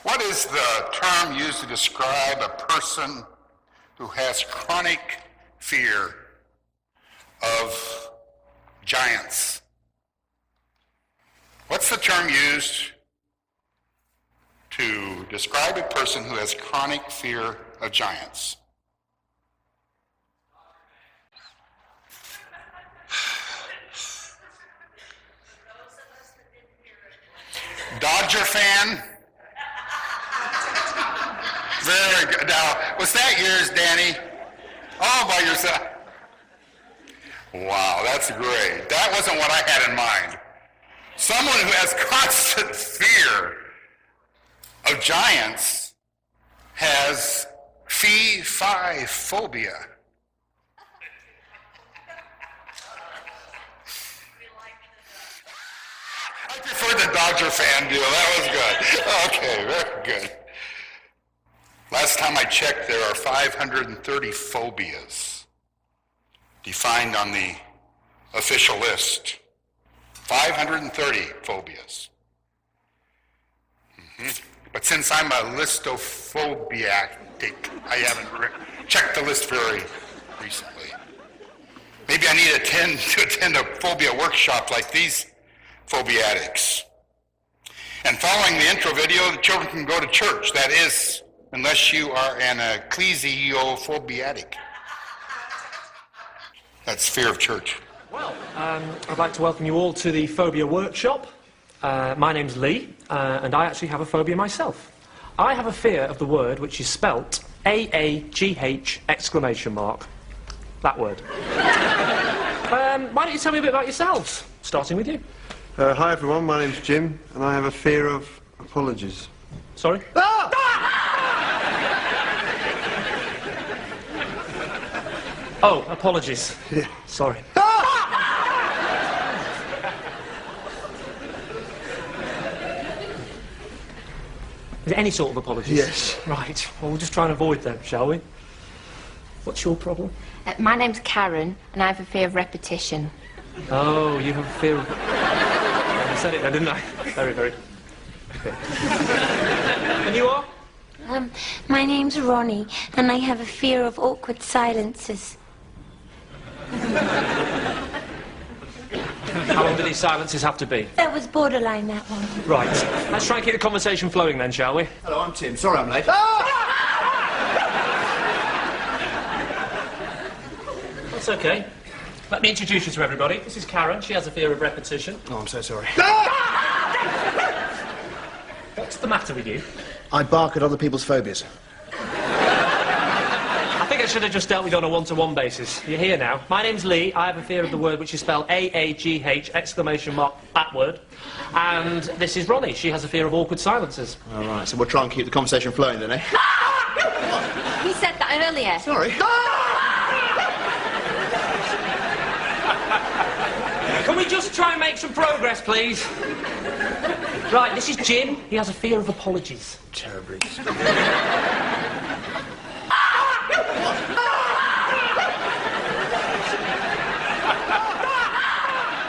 What is the term used to describe a person who has chronic fear of giants? What's the term used to describe a person who has chronic fear of giants? Dodger fan? Very good. Now, was that yours, Danny? All by yourself? Wow, that's great. That wasn't what I had in mind. Someone who has constant fear of giants has fee-fi phobia. I prefer the Dodger fan deal. That was good. Okay, very good. Last time I checked, there are 530 phobias defined on the official list. 530 phobias. But since I'm a listophobiac, I haven't checked the list very recently. Maybe I need to attend a phobia workshop like these phobiatics. And following the intro video, the children can go to church. That is, unless you are an ecclesiophobiatic. That's fear of church. Well, I'd like to welcome you all to the phobia workshop. My name's Lee, and I actually have a phobia myself. I have a fear of the word which is spelt A-A-G-H exclamation mark. That word. Why don't you tell me a bit about yourselves, starting with you? Hi everyone, my name's Jim, and I have a fear of apologies. Sorry? Oh, apologies. Yeah. Sorry. Is it any sort of apologies? Yes. Right. Well, we'll just try and avoid them, shall we? What's your problem? My name's Karen, and I have a fear of repetition. Oh, you have a fear of... I said it then, didn't I? Very, very... Okay. And you are? My name's Ronnie, and I have a fear of awkward silences. How long do these silences have to be? That was borderline, that one. Right. Let's try and keep the conversation flowing then, shall we? Hello, I'm Tim. Sorry I'm late. That's okay. Let me introduce you to everybody. This is Karen. She has a fear of repetition. Oh, I'm so sorry. What's the matter with you? I bark at other people's phobias. I think I should have just dealt with you on a one-to-one basis. You're here now. My name's Lee. I have a fear of the word which is spelled A-A-G-H exclamation mark, that word. And this is Ronnie. She has a fear of awkward silences. All right, so we'll try and keep the conversation flowing then, eh? He said that earlier. Sorry. Can we just try and make some progress, please? Right, this is Jim. He has a fear of apologies. Terribly.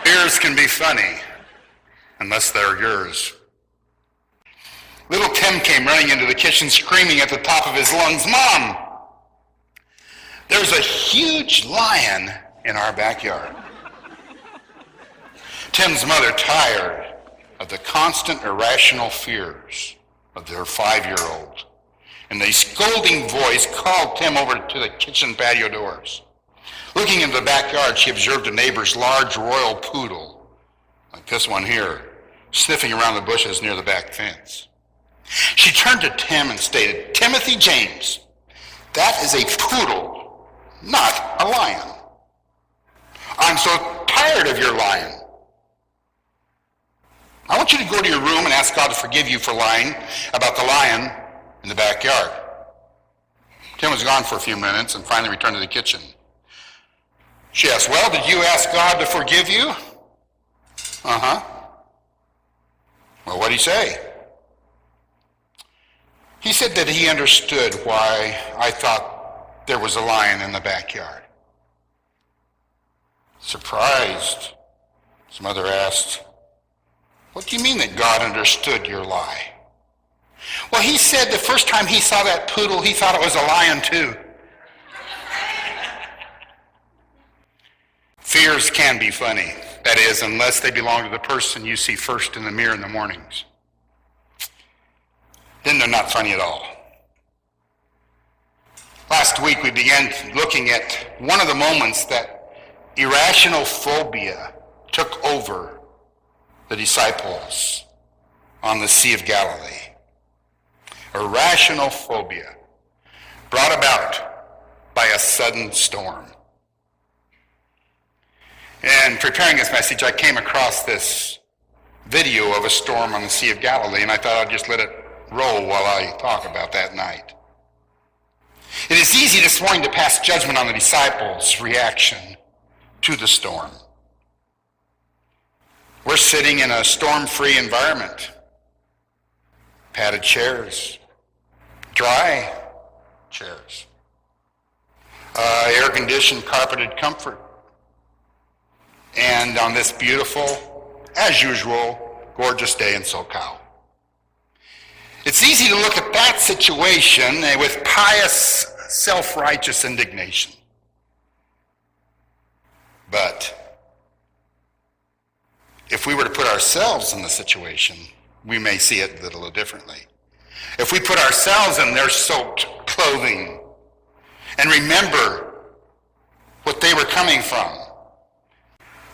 Fears can be funny, unless they're yours. Little Tim came running into the kitchen screaming at the top of his lungs, "Mom, there's a huge lion in our backyard." Tim's mother, tired of the constant irrational fears of their 5-year-old, in a scolding voice, called Tim over to the kitchen patio doors. Looking into the backyard, she observed a neighbor's large royal poodle, like this one here, sniffing around the bushes near the back fence. She turned to Tim and stated, "Timothy James, that is a poodle, not a lion. I'm so tired of your lying. I want you to go to your room and ask God to forgive you for lying about the lion in the backyard." Tim was gone for a few minutes and finally returned to the kitchen. She asked, "Well, did you ask God to forgive you?" "Uh-huh." "Well, what'd he say?" "He said that he understood why I thought there was a lion in the backyard." Surprised, his mother asked, "What do you mean that God understood your lie?" Well, he said the first time he saw that poodle, he thought it was a lion too. Fears can be funny. That is, unless they belong to the person you see first in the mirror in the mornings. Then they're not funny at all. Last week we began looking at one of the moments that irrational phobia took over the disciples on the Sea of Galilee. Irrational phobia brought about by a sudden storm. And preparing this message, I came across this video of a storm on the Sea of Galilee, and I thought I'd just let it roll while I talk about that night. It is easy this morning to pass judgment on the disciples' reaction to the storm. We're sitting in a storm-free environment. Padded chairs, dry chairs, air-conditioned, carpeted comfort. And on this beautiful, as usual, gorgeous day in SoCal. It's easy to look at that situation with pious, self-righteous indignation. But if we were to put ourselves in the situation, we may see it a little differently. If we put ourselves in their soaked clothing and remember what they were coming from,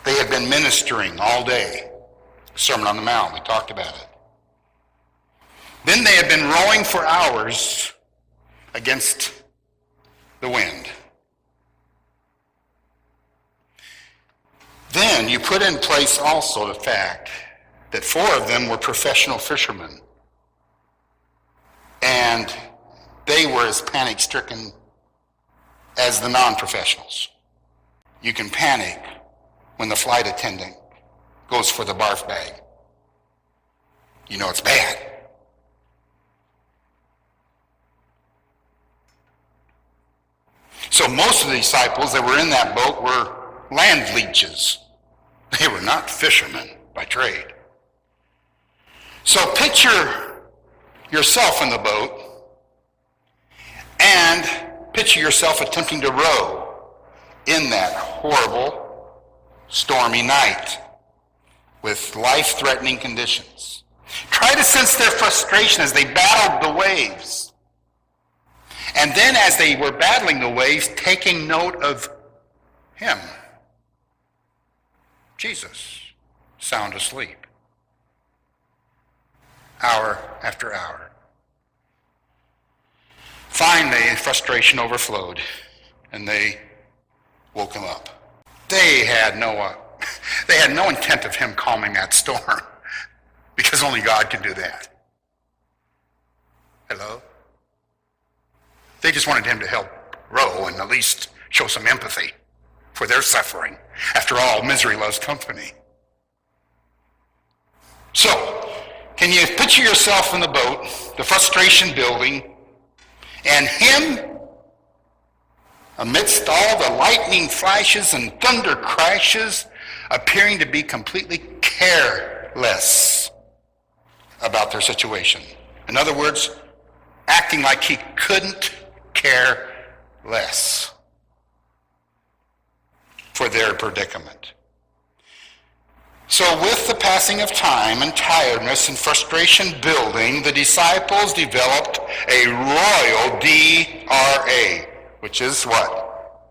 they had been ministering all day. Sermon on the Mount, we talked about it. Then they had been rowing for hours against the wind. Then you put in place also the fact that 4 of them were professional fishermen. And they were as panic-stricken as the non-professionals. You can panic when the flight attendant goes for the barf bag. You know it's bad. So most of the disciples that were in that boat were land leeches. They were not fishermen by trade. So picture yourself in the boat and picture yourself attempting to row in that horrible stormy night with life-threatening conditions. Try to sense their frustration as they battled the waves. And then as they were battling the waves, taking note of him, Jesus, sound asleep, hour after hour. Finally, frustration overflowed, and they woke him up. They had no intent of him calming that storm, because only God can do that. Hello? They just wanted him to help row and at least show some empathy for their suffering. After all, misery loves company. So, can you picture yourself in the boat, the frustration building, and him amidst all the lightning flashes and thunder crashes, appearing to be completely careless about their situation? In other words, acting like he couldn't care less for their predicament. So with the passing of time and tiredness and frustration building, the disciples developed a royal DRA, which is what?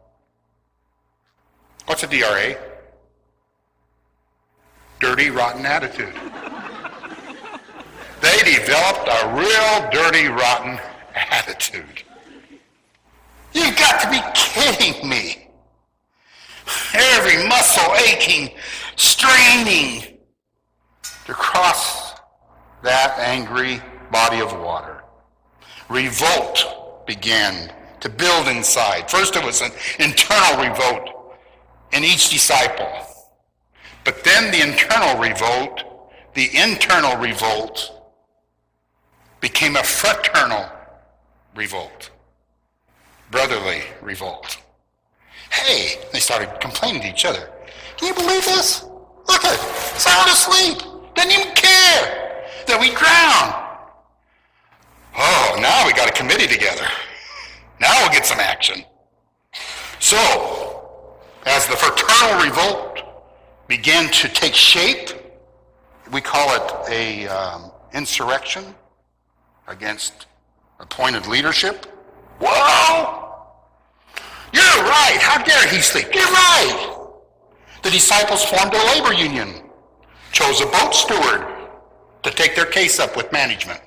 What's a DRA? Dirty, rotten attitude. They developed a real dirty, rotten attitude. You've got to be kidding me. Every muscle aching, straining to cross that angry body of water. Revolt began to build inside. First it was an internal revolt in each disciple. But then the internal revolt became a fraternal revolt. Brotherly revolt. Hey, they started complaining to each other. Can you believe this? Look at it, sound asleep. Didn't even care that we drowned. committee together. Now we'll get some action. So, as the fraternal revolt began to take shape, we call it a insurrection against appointed leadership. Whoa! You're right. How dare he sleep? You're right. The disciples formed a labor union, chose a boat steward to take their case up with management.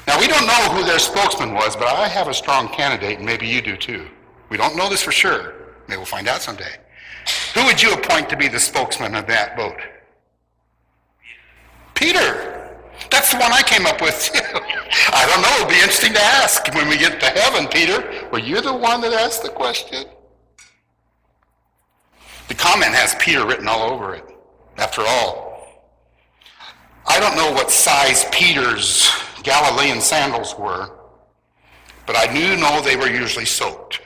Now, we don't know who their spokesman was, but I have a strong candidate, and maybe you do too. We don't know this for sure. Maybe we'll find out someday. Who would you appoint to be the spokesman of that boat? Peter. That's the one I came up with. I don't know. It'll be interesting to ask when we get to heaven, Peter. Were you the one that asked the question? The comment has Peter written all over it. After all, I don't know what size Peter's Galilean sandals were, but I do know they were usually soaked.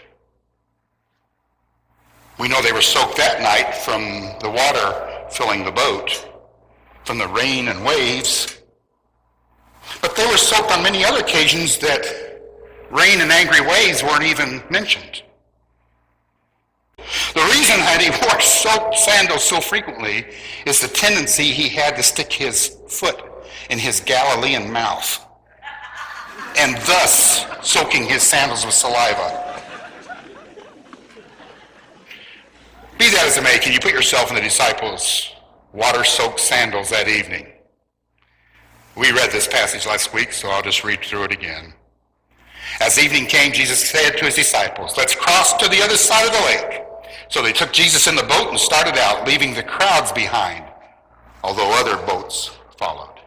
We know they were soaked that night from the water filling the boat, from the rain and waves. But they were soaked on many other occasions that rain and angry waves weren't even mentioned. The reason that he wore soaked sandals so frequently is the tendency he had to stick his foot in his Galilean mouth, and thus soaking his sandals with saliva. Be that as it may, can you put yourself in the disciples' water-soaked sandals that evening? We read this passage last week, so I'll just read through it again. As evening came, Jesus said to his disciples, "Let's cross to the other side of the lake." So they took Jesus in the boat and started out, leaving the crowds behind, although other boats followed.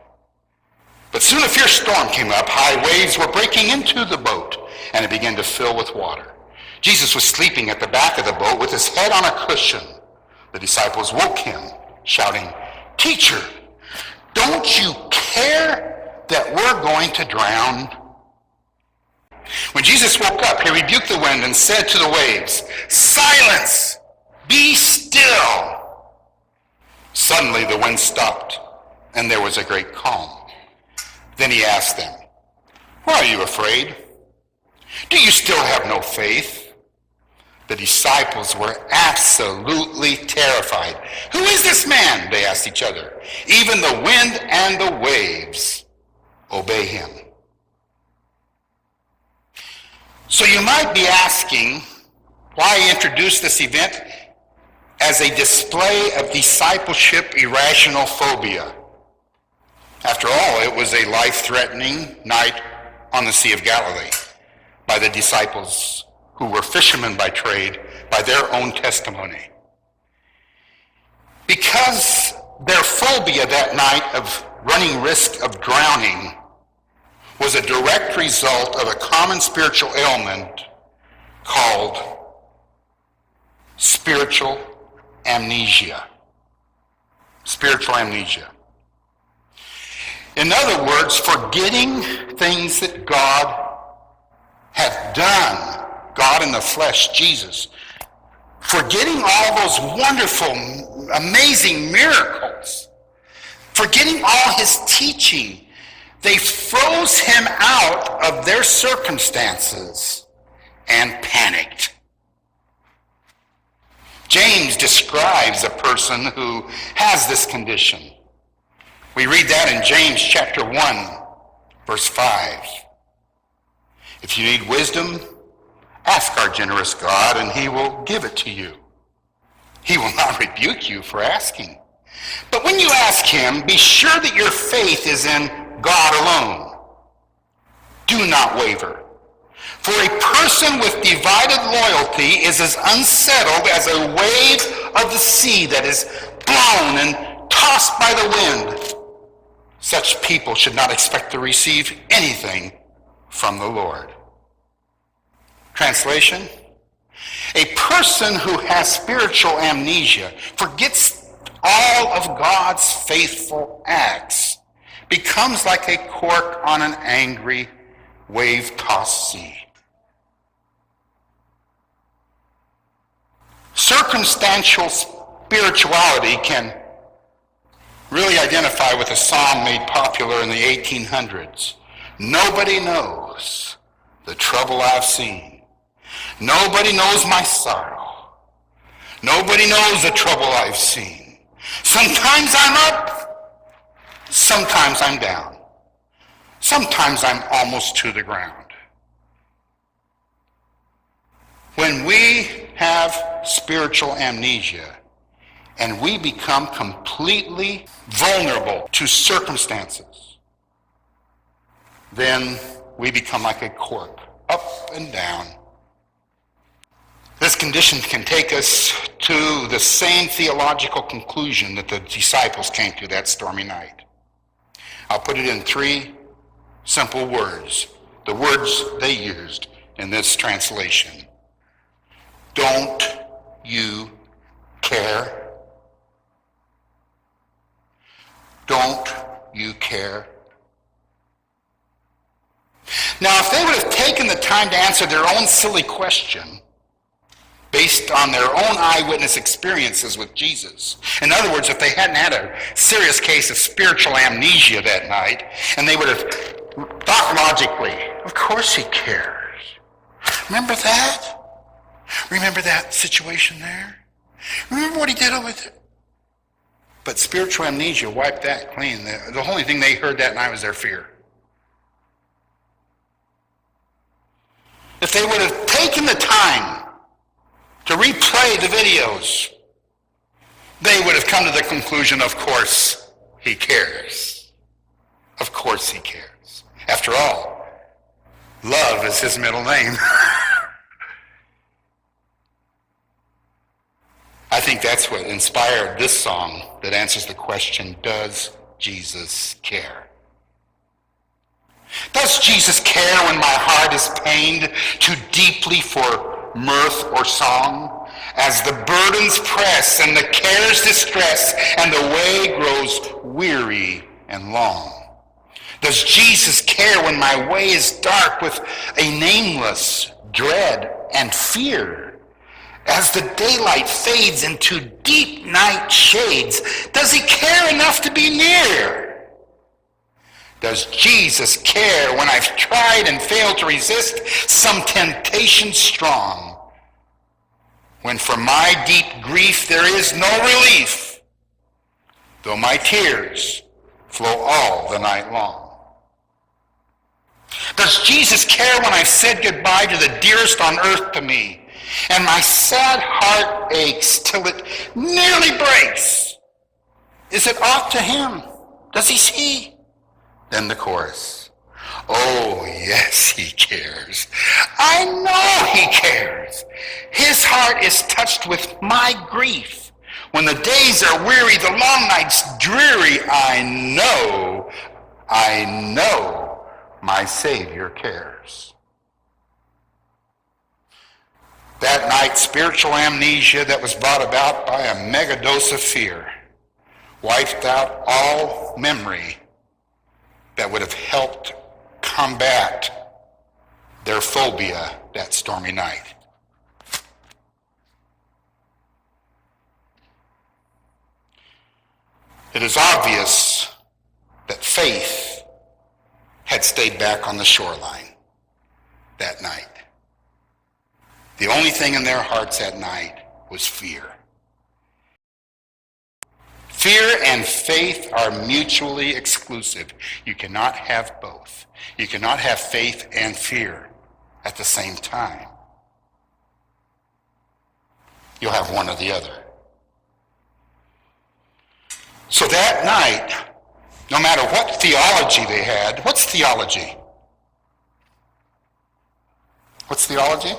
But soon a fierce storm came up. High waves were breaking into the boat, and it began to fill with water. Jesus was sleeping at the back of the boat with his head on a cushion. The disciples woke him, shouting, "Teacher, don't you care that we're going to drown?" When Jesus woke up, he rebuked the wind and said to the waves, "Silence! Be still!" Suddenly the wind stopped, and there was a great calm. Then he asked them, "Why are you afraid? Do you still have no faith?" The disciples were absolutely terrified. "Who is this man?" they asked each other. "Even the wind and the waves obey him." So you might be asking why I introduced this event as a display of discipleship irrational phobia. After all, it was a life-threatening night on the Sea of Galilee by the disciples who were fishermen by trade, by their own testimony. Because their phobia that night of running risk of drowning was a direct result of a common spiritual ailment called spiritual amnesia. Spiritual amnesia. In other words, forgetting things that God had done, God in the flesh, Jesus. Forgetting all those wonderful, amazing miracles. Forgetting all his teaching. They froze him out of their circumstances and panicked. James describes a person who has this condition. We read that in James chapter 1, verse 5. If you need wisdom, ask our generous God, and he will give it to you. He will not rebuke you for asking. But when you ask him, be sure that your faith is in God alone. Do not waver. For a person with divided loyalty is as unsettled as a wave of the sea that is blown and tossed by the wind. Such people should not expect to receive anything from the Lord. Translation: a person who has spiritual amnesia forgets all of God's faithful acts, becomes like a cork on an angry, wave-tossed sea. Circumstantial spirituality can really identify with a psalm made popular in the 1800s, Nobody knows the trouble I've seen. Nobody knows my sorrow. Nobody knows the trouble I've seen. Sometimes I'm up, sometimes I'm down. Sometimes I'm almost to the ground. When we have spiritual amnesia and we become completely vulnerable to circumstances, then we become like a cork, up and down. This condition can take us to the same theological conclusion that the disciples came to that stormy night. I'll put it in 3 simple words, the words they used in this translation. Don't you care? Don't you care? Now, if they would have taken the time to answer their own silly question based on their own eyewitness experiences with Jesus, in other words, if they hadn't had a serious case of spiritual amnesia that night, and they would have thought logically, of course he cares. Remember that? Remember that situation there? Remember what he did over there? But spiritual amnesia wiped that clean. The only thing they heard that night was their fear. If they would have taken the time to replay the videos, they would have come to the conclusion, of course, he cares. Of course he cares. After all, love is his middle name. I think that's what inspired this song that answers the question, does Jesus care? Does Jesus care when my heart is pained too deeply for mirth or song? As the burdens press and the cares distress and the way grows weary and long. Does Jesus care when my way is dark with a nameless dread and fear? As the daylight fades into deep night shades, does he care enough to be near? Does Jesus care when I've tried and failed to resist some temptation strong? When from my deep grief there is no relief, though my tears flow all the night long? Does Jesus care when I've said goodbye to the dearest on earth to me, and my sad heart aches till it nearly breaks? Is it aught to him? Does he see? Then the chorus. Oh, yes, he cares. I know he cares. His heart is touched with my grief. When the days are weary, the long nights dreary, I know my Savior cares. That night, spiritual amnesia that was brought about by a mega dose of fear wiped out all memory that would have helped combat their phobia that stormy night. It is obvious that faith had stayed back on the shoreline that night. The only thing in their hearts that night was fear. Fear and faith are mutually exclusive. You cannot have both. You cannot have faith and fear at the same time. You'll have one or the other. So that night, no matter what theology they had, what's theology? What's theology?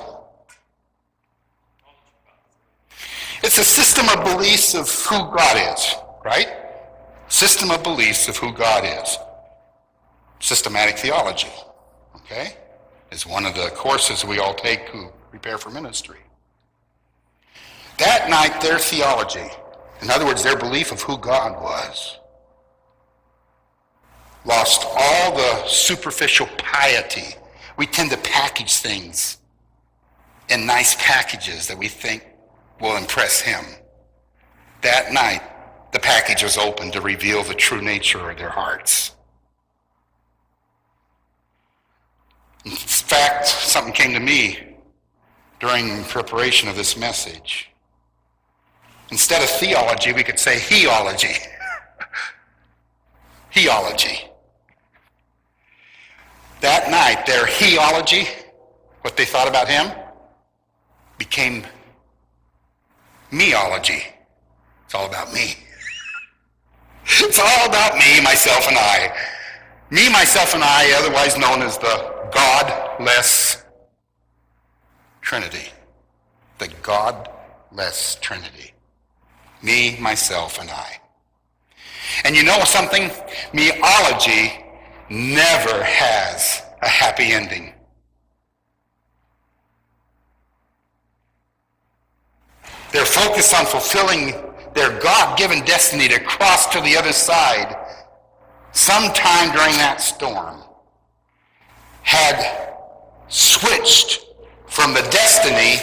It's a system of beliefs of who God is, right? System of beliefs of who God is. Systematic theology, okay, is one of the courses we all take who prepare for ministry. That night, their theology, in other words, their belief of who God was, lost all the superficial piety. We tend to package things in nice packages that we think will impress him. That night, the package was opened to reveal the true nature of their hearts. fact, something came to me during preparation of this message. Instead of theology, we could say heology. Heology. That night, their heology, what they thought about him, became meology. It's all about me. It's all about me, myself, and I. Me, myself, and I, otherwise known as the godless Trinity. The godless Trinity. Me, myself, and I. And you know something? Meology never has a happy ending. They're focused on fulfilling their God-given destiny to cross to the other side sometime during that storm, had switched from the destiny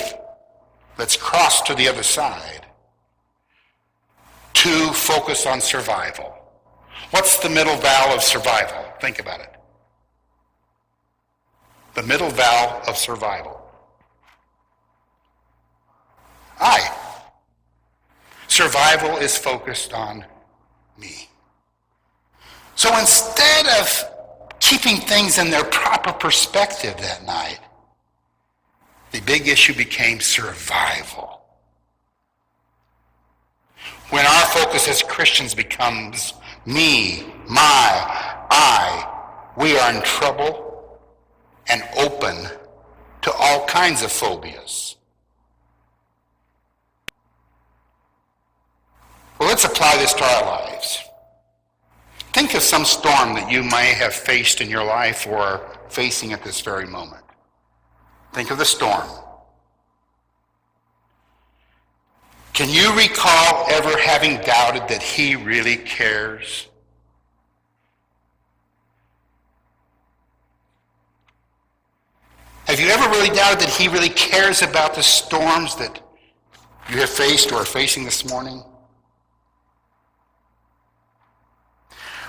that's crossed to the other side to focus on survival. What's the middle vowel of survival? Think about it. The middle vowel of survival. I. Survival is focused on me. So instead of keeping things in their proper perspective that night, the big issue became survival. When our focus as Christians becomes me, my, I, we are in trouble and open to all kinds of phobias. Well, let's apply this to our lives. Think of some storm that you may have faced in your life or are facing at this very moment. Think of the storm. Can you recall ever having doubted that he really cares? Have you ever really doubted that he really cares about the storms that you have faced or are facing this morning?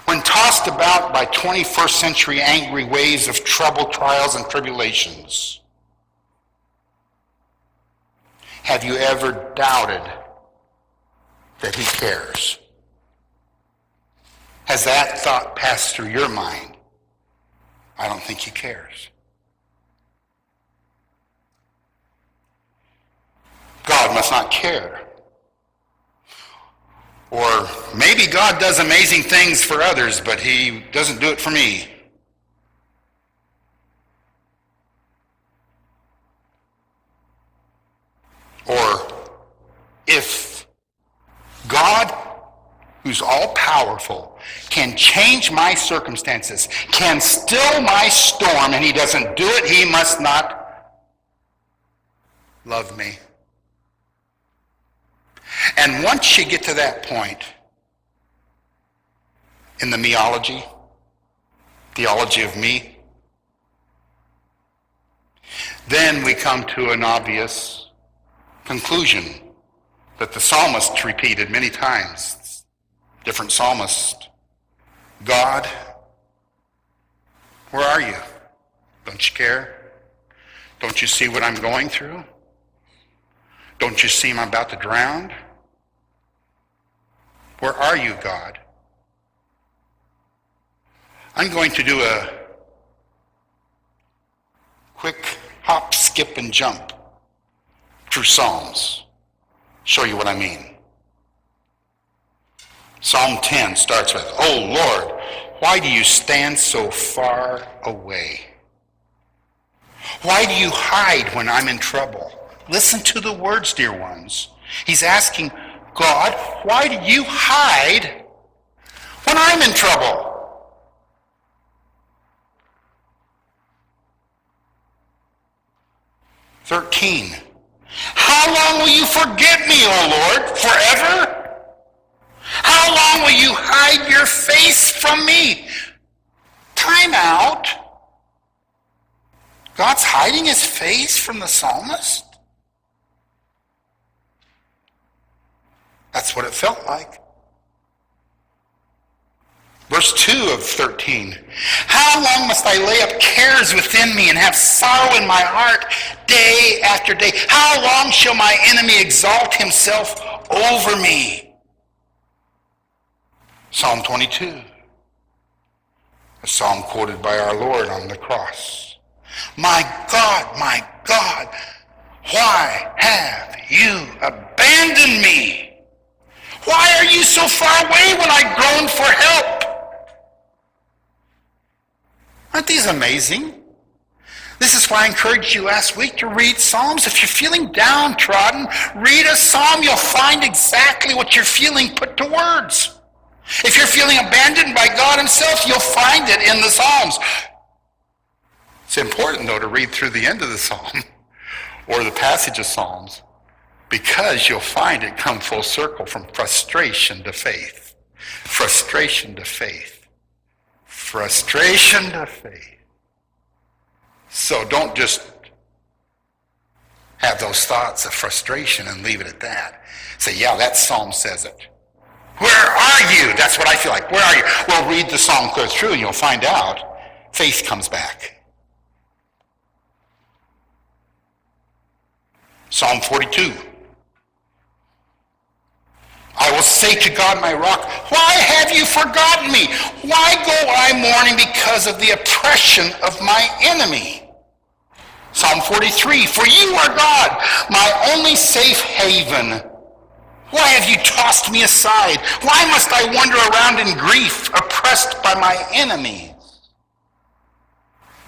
When tossed about by 21st century angry waves of trouble, trials, and tribulations, have you ever doubted that he cares? Has that thought passed through your mind? I don't think he cares. God must not care. Or maybe God does amazing things for others, but he doesn't do it for me. Or if God, who's all-powerful, can change my circumstances, can still my storm, and he doesn't do it, he must not love me. And once you get to that point in the meology, theology of me, then we come to an obvious conclusion that the psalmist repeated many times. Different psalmists. God, where are you? Don't you care? Don't you see what I'm going through? Don't you see I'm about to drown? Where are you, God? I'm going to do a quick hop, skip, and jump through Psalms. Show you what I mean. Psalm 10 starts with, "Oh Lord, why do you stand so far away? Why do you hide when I'm in trouble?" Listen to the words, dear ones. He's asking, God, why do you hide when I'm in trouble? "13. How long will you forget me, O Lord? Forever? How long will you hide your face from me?" Time out. God's hiding his face from the psalmist? That's what it felt like. Verse 2 of 13. How long must I lay up cares within me and have sorrow in my heart day after day? How long shall my enemy exalt himself over me? Psalm 22. A psalm quoted by our Lord on the cross. My God, why have you abandoned me? Why are you so far away when I groan for help? Aren't these amazing? This is why I encouraged you last week to read Psalms. If you're feeling downtrodden, read a psalm. You'll find exactly what you're feeling put to words. If you're feeling abandoned by God himself, you'll find it in the Psalms. It's important, though, to read through the end of the psalm or the passage of Psalms, because you'll find it come full circle from frustration to faith. Frustration to faith. Frustration to faith. So don't just have those thoughts of frustration and leave it at that. Say, yeah, that psalm says it. Where are you? That's what I feel like. Where are you? Well, read the psalm clear through and you'll find out faith comes back. Psalm 42. I will say to God, my rock, why have you forgotten me? Why go I mourning because of the oppression of my enemy? Psalm 43, for you are God, my only safe haven. Why have you tossed me aside? Why must I wander around in grief, oppressed by my enemies?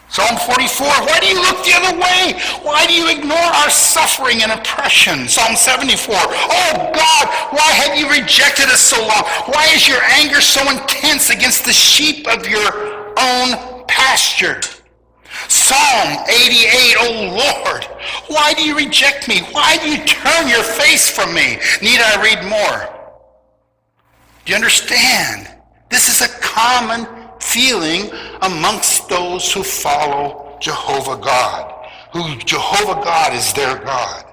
Psalm 44, why do you look the other way? Why do you ignore our suffering and oppression? Psalm 74, oh God, why have you rejected us so long? Why is your anger so intense against the sheep of your own pasture? Psalm 88, oh Lord, why do you reject me? Why do you turn your face from me? Need I read more? Do you understand? This is a common feeling amongst those who follow Jehovah God, who Jehovah God is their God.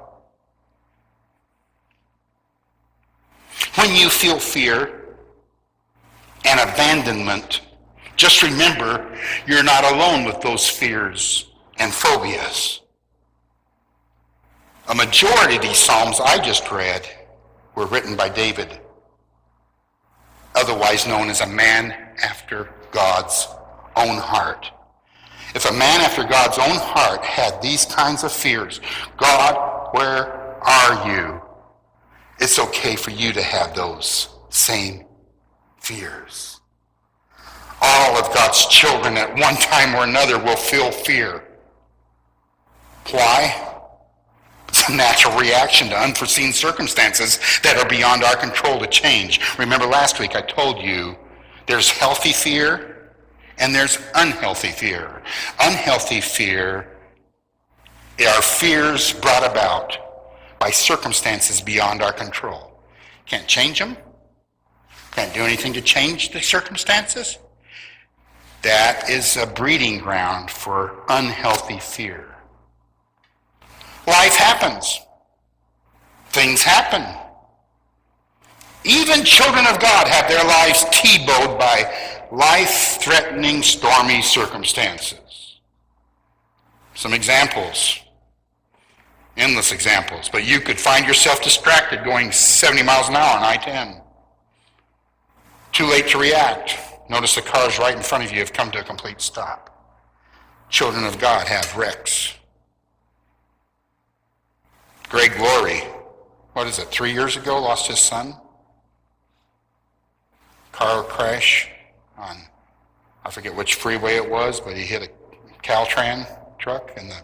When you feel fear and abandonment, just remember you're not alone with those fears and phobias. A majority of these Psalms I just read were written by David, otherwise known as a man after God's own heart. If a man after God's own heart had these kinds of fears, God, where are you? It's okay for you to have those same fears. All of God's children at one time or another will feel fear. Why? It's a natural reaction to unforeseen circumstances that are beyond our control to change. Remember last week I told you there's healthy fear and there's unhealthy fear. Unhealthy fear are fears brought about by circumstances beyond our control. Can't change them. Can't do anything to change the circumstances. That is a breeding ground for unhealthy fear. Life happens. Things happen. Even children of God have their lives T-bowed by life-threatening, stormy circumstances. Some examples. Endless examples. But you could find yourself distracted going 70 miles an hour on I-10. Too late to react. Notice the cars right in front of you have come to a complete stop. Children of God have wrecks. Greg Laurie, 3 years ago, lost his son? Car crash on, I forget which freeway it was, but he hit a Caltrans truck in the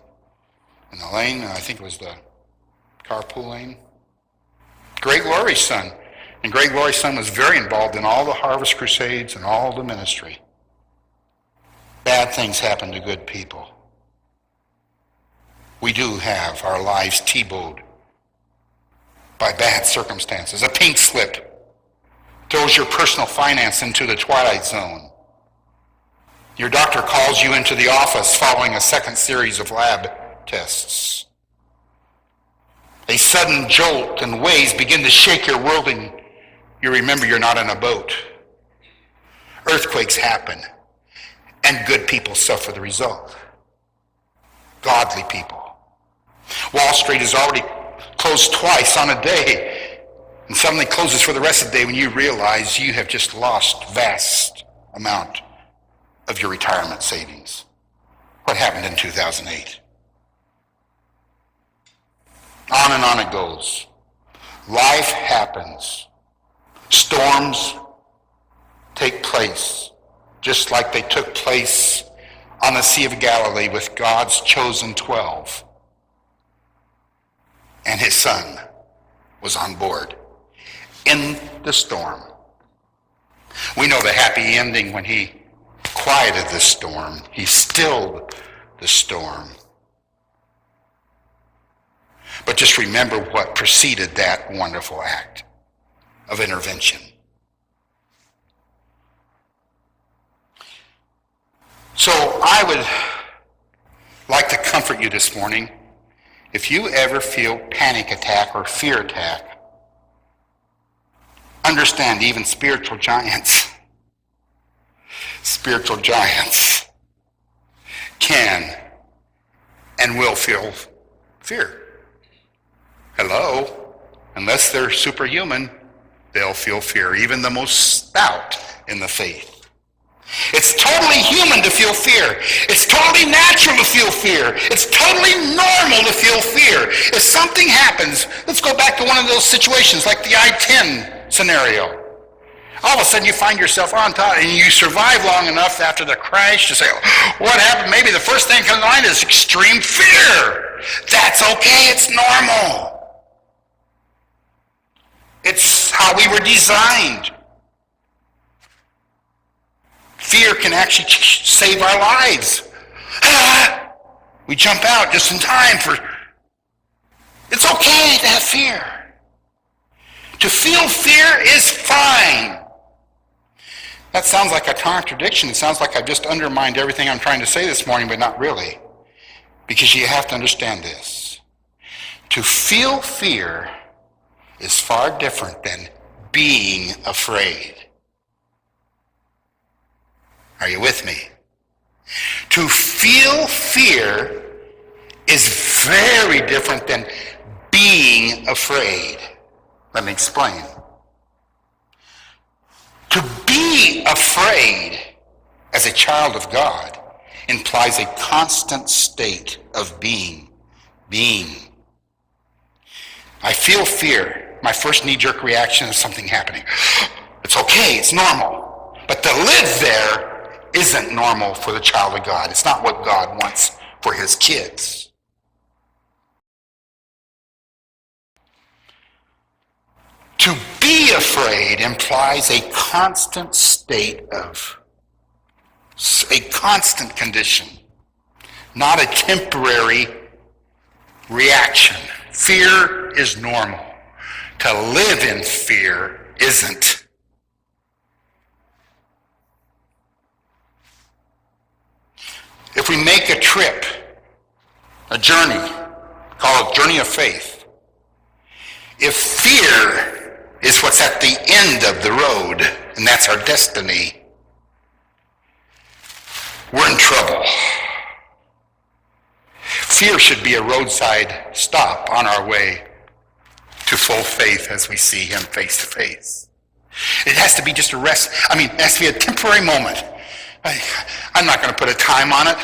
lane, and I think it was the carpool lane. Greg Laurie's son. And Greg Laurie's son was very involved in all the harvest crusades and all the ministry. Bad things happen to good people. We do have our lives T-bowed by bad circumstances. A pink slip throws your personal finance into the twilight zone. Your doctor calls you into the office following a second series of lab tests. A sudden jolt and waves begin to shake your world and you remember you're not in a boat. earthquakes happen, and good people suffer the result. Godly people. Wall Street is already closed twice on a day, and suddenly closes for the rest of the day when you realize you have just lost vast amount of your retirement savings. What happened in 2008? On and on it goes. Life happens. Storms take place, just like they took place on the Sea of Galilee with God's chosen 12. And his son was on board in the storm. We know the happy ending when he quieted the storm. He stilled the storm. But just remember what preceded that wonderful act of intervention. So I would like to comfort you this morning. If you ever feel panic attack or fear attack, understand even spiritual giants can and will feel fear. Hello? Unless they're superhuman, they'll feel fear, even the most stout in the faith. It's totally human to feel fear. It's totally natural to feel fear. It's totally normal to feel fear. If something happens, let's go back to one of those situations like the I-10 scenario. All of a sudden you find yourself on top and you survive long enough after the crash to say, what happened? Maybe the first thing comes to mind is extreme fear. That's okay. It's normal. It's how we were designed. Fear can actually save our lives. We jump out just in time for... It's okay to have fear. To feel fear is fine. That sounds like a contradiction. It sounds like I've just undermined everything I'm trying to say this morning, but not really. Because you have to understand this. To feel fear is far different than being afraid. Are you with me? To feel fear is very different than being afraid. Let me explain. To be afraid as a child of God implies a constant state of being. I feel fear. My first knee-jerk reaction is something happening. It's okay, it's normal. But to live there isn't normal for the child of God. It's not what God wants for his kids. To be afraid implies a constant state of, a constant condition, not a temporary reaction. Fear is normal. To live in fear isn't. If we make a trip, a journey, call it journey of faith, if fear is what's at the end of the road, and that's our destiny, we're in trouble. Fear should be a roadside stop on our way to full faith as we see him face to face. It has to be just a rest. It has to be a temporary moment. I'm not going to put a time on it.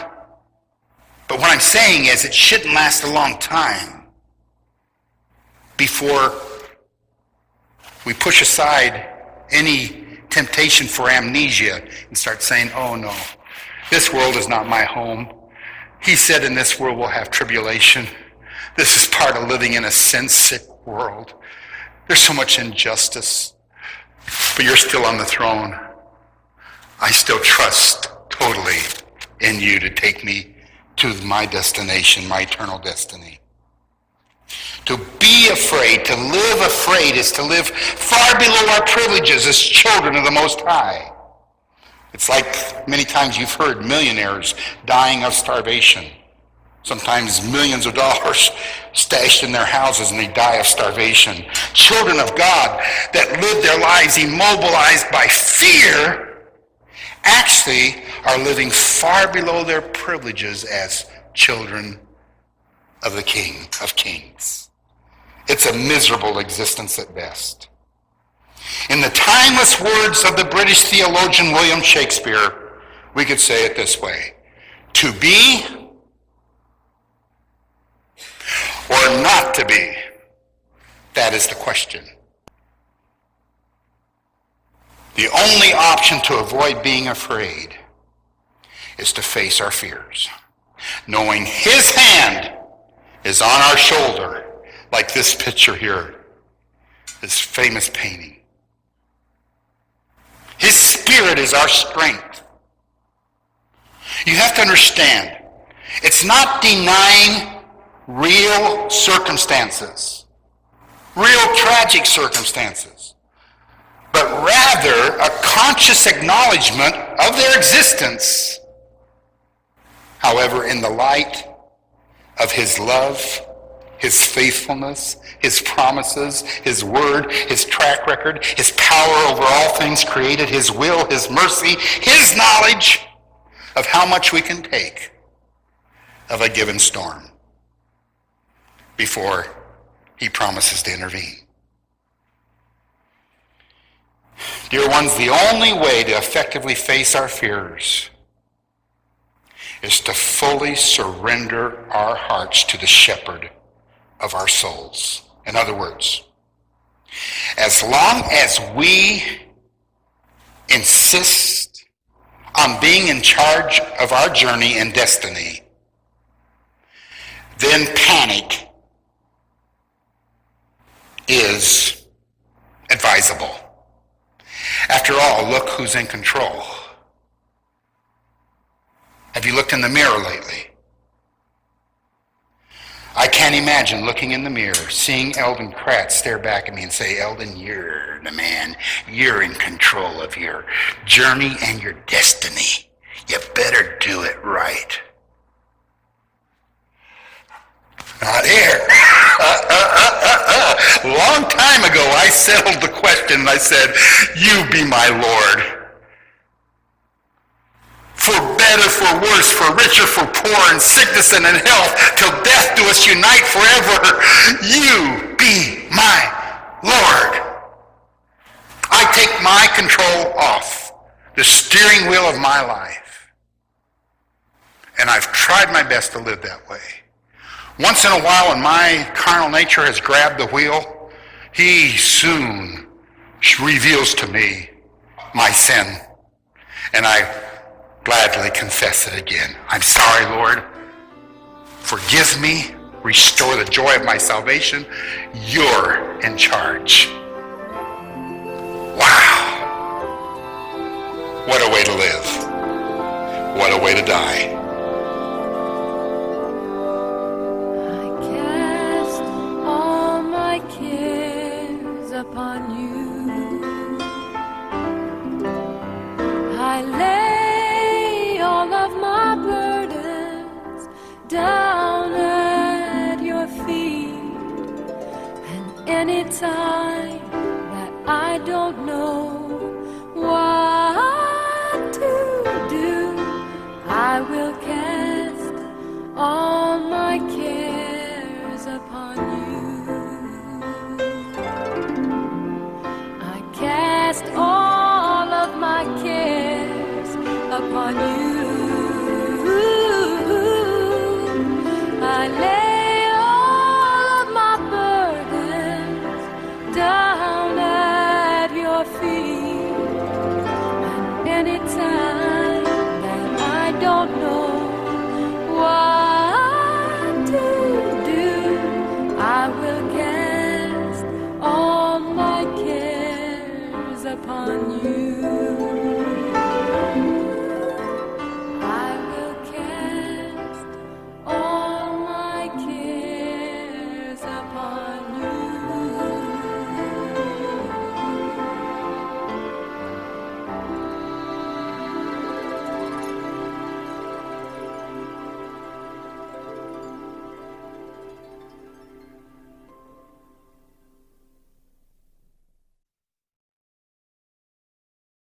But what I'm saying is it shouldn't last a long time before we push aside any temptation for amnesia and start saying, oh no, this world is not my home. He said in this world we'll have tribulation. This is part of living in a sin-sick world. There's so much injustice, but you're still on the throne. I still trust totally in you to take me to my destination, my eternal destiny. To be afraid, to live afraid, is to live far below our privileges as children of the Most High. It's like many times you've heard millionaires dying of starvation. Sometimes millions of dollars stashed in their houses and they die of starvation. Children of God that live their lives immobilized by fear actually are living far below their privileges as children of the King of Kings. It's a miserable existence at best. In the timeless words of the British theologian William Shakespeare, we could say it this way: to be or not to be, that is the question. The only option to avoid being afraid is to face our fears, knowing His hand is on our shoulder, like this picture here, this famous painting. His Spirit is our strength. You have to understand, it's not denying real circumstances, real tragic circumstances, but rather a conscious acknowledgement of their existence. However, in the light of His love, His faithfulness, His promises, His word, His track record, His power over all things created, His will, His mercy, His knowledge of how much we can take of a given storm before He promises to intervene. Dear ones, the only way to effectively face our fears is to fully surrender our hearts to the shepherd of our souls. In other words, as long as we insist on being in charge of our journey and destiny, then panic is advisable. After all, look who's in control. Have you looked in the mirror lately? I can't imagine looking in the mirror, seeing Eldon Kratz stare back at me and say, Eldon, you're the man. You're in control of your journey and your destiny. You better do it right. Not here. Long time ago, I settled the question and I said, you be my Lord. For better, for worse, for richer, for poor, in sickness and in health, till death do us unite forever. You be my Lord. I take my control off the steering wheel of my life. And I've tried my best to live that way. Once in a while, when my carnal nature has grabbed the wheel, He soon reveals to me my sin. And I gladly confess it again. I'm sorry, Lord. Forgive me. Restore the joy of my salvation. You're in charge. Wow. What a way to live. What a way to die. Upon you, I lay all of my burdens down at your feet, and anytime that I don't know what to do, I will cast all my cares upon you. Cast all of my cares upon you. I lay all of my burdens down at your feet. And anytime that I don't know